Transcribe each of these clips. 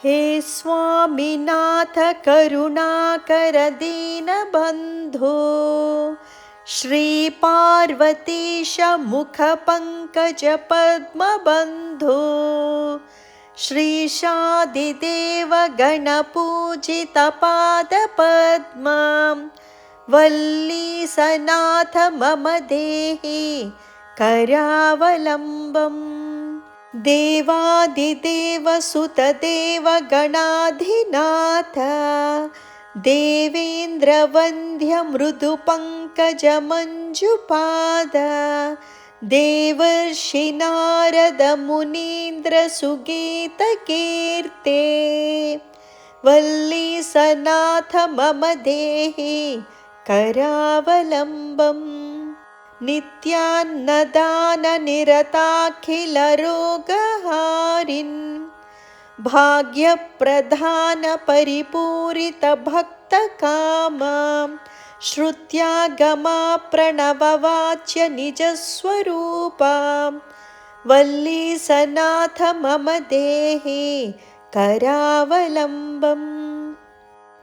हे स्वामिनाथ करुणाकर दीनबन्धो श्रीपार्वतीश मुखपङ्कजपद्मबन्धो श्रीशादिदेव गणपूजितपादपद्मं वल्लीसनाथ मम देहि करावलम्बम्। देवादिदेव सुतदेव गणाधिनाथ देवेन्द्रवन्द्य मृदुपङ्कजमञ्जुपाद देवर्षि नारद मुनीन्द्र सुगीतकीर्ते वल्लीसनाथ मम देहि करावलम्बम्। नित्यान्नदाननिरताखिलरोगहारिन् भाग्यप्रधान परिपूरितभक्तकामां श्रुत्यागमा प्रणववाच्य निजस्वरूपां वल्लीसनाथ मम देहि करावलम्बम्।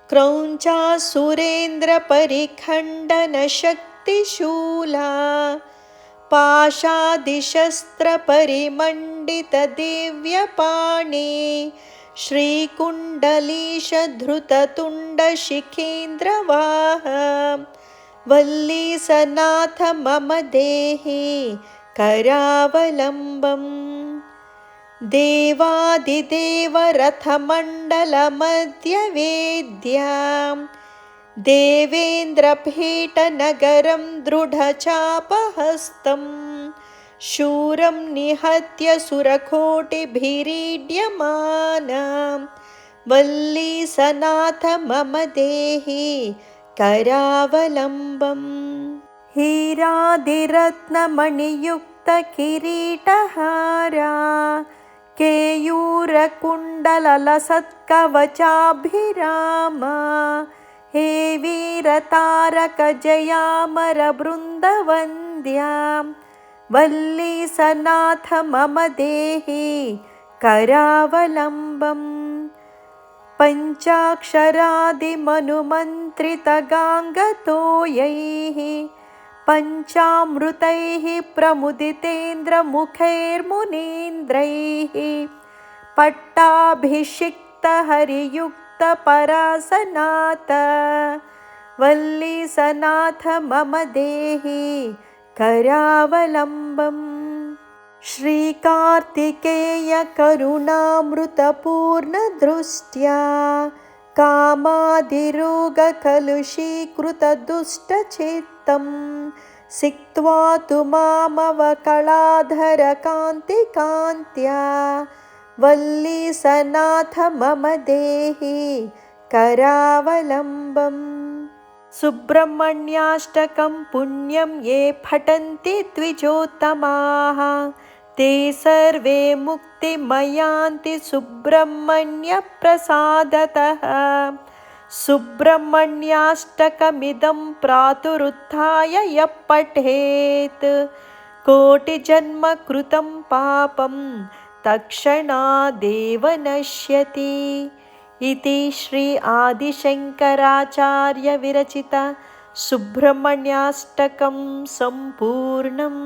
क्रौञ्चासुरेन्द्रपरिखण्डनशक्तिशूला पाशादिशस्त्रपरिमण्डितदिव्यपाणे श्रीकुण्डलीशधृततुण्डशिखीन्द्रवाह वल्लीसनाथ मम देहि करावलम्बम्। देवादिदेव रथमण्डलमध्यवेद्यां देवेन्द्रपीठनगरं दृढचापहस्तं शूरं निहत्य सुरकोटिभिरीड्यमानां वल्लीसनाथ मम देहि करावलम्बम्। हीरादिरत्नमणियुक्तकिरीटहारा केयूरकुण्डललसत्कवचाभिरामा हे वीरतारकजयामरबृन्दवन्द्यां वल्लीसनाथ मम देहि करावलम्बम्। पञ्चाक्षरादिमनुमन्त्रितगाङ्गतोयैः पञ्चामृतैः प्रमुदितेन्द्रमुखैर्मुनीन्द्रैः पट्टाभिषिक्तहरियुक्तपरासनाथ वल्लीसनाथ मम देहि करावलम्बम्। श्रीकार्तिकेय करुणामृतपूर्णदृष्ट्या कामादिरोगकलुषीकृतदुष्टचित्तं सिक्त्वा तु मामवकलाधरकान्तिकान्त्या वल्लीसनाथ मम देहि करावलम्बम्। सुब्रह्मण्याष्टकं पुण्यं ये पठन्ति द्विजोत्तमाः ते सर्वे मुक्तिमयान्ति सुब्रह्मण्यप्रसादतः। सुब्रह्मण्याष्टकमिदं प्रातरुत्थाय यः पठेत् कोटिजन्मकृतं पापं तत्क्षणादेव नश्यति इति श्री आदिशङ्कराचार्य विरचित सुब्रह्मण्याष्टकं सम्पूर्णम्।